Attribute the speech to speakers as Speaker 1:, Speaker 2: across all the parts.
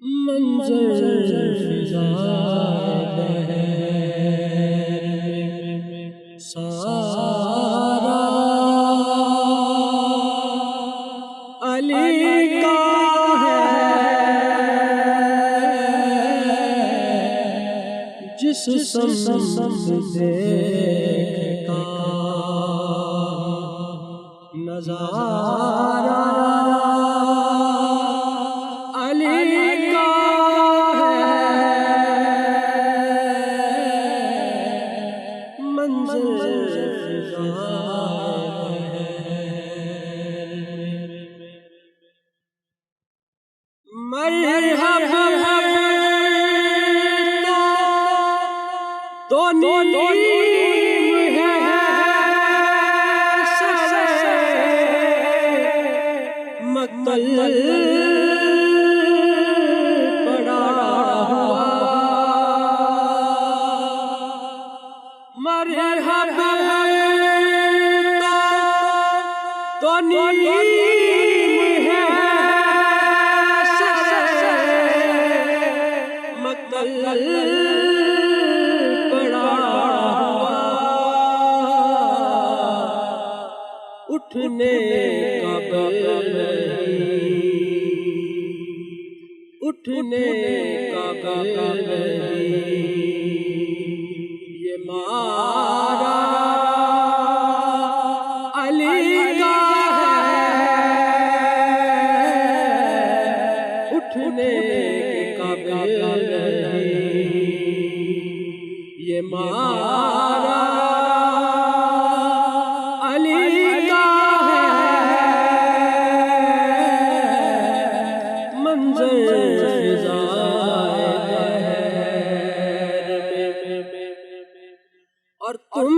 Speaker 1: منظر فضائے بہر سارا علی کا ہے، جس سمت دیکھتا نظارہ پڑا ہوا مرحبا تو نیم ہے مقتل پڑا ہوا اٹھنے کا اٹھنے کا یہ مارا علی کا ہے، اٹھنے کا یہ مارا علی کا ہے، منظر اور تم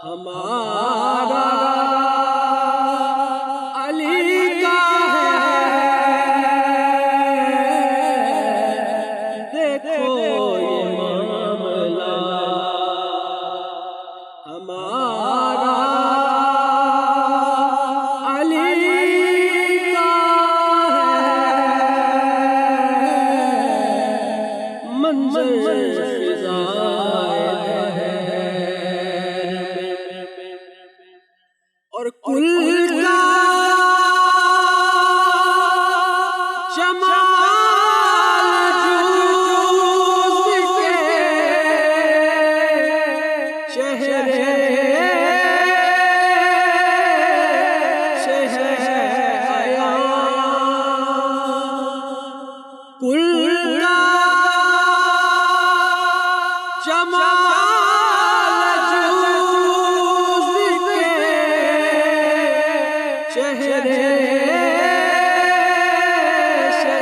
Speaker 1: ہمارا علی کا ہے، دیکھو یہ معاملہ ہمارا علی کا ہے، منظر اور کل کا جمال جوز کے چہرے سے عیاں، کل کا جمال چہرے سے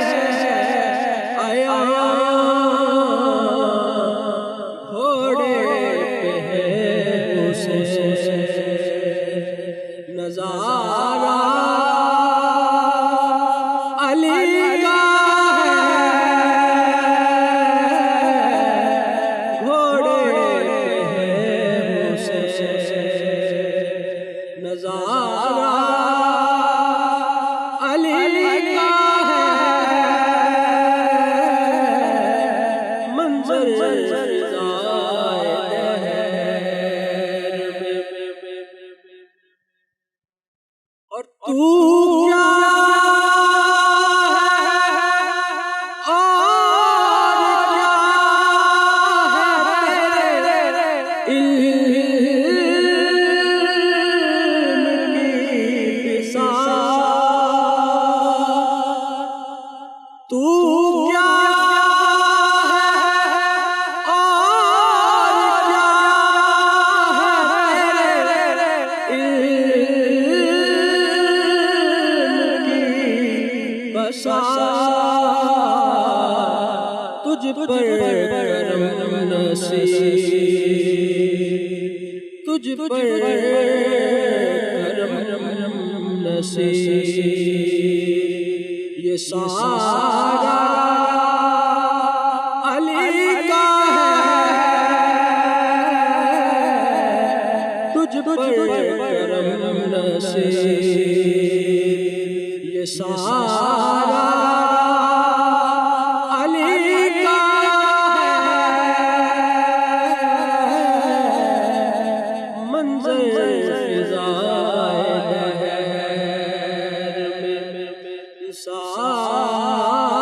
Speaker 1: تو کیا ہے اور کیا ہے علم کی بساط تجھ پر کرم نصیب تجھ پر کرم نصیب یہ سارا علی کا ہے تجھ پر کرم نصیب یہ سارا علی کا ہے منظر فضائے دہر میں سارا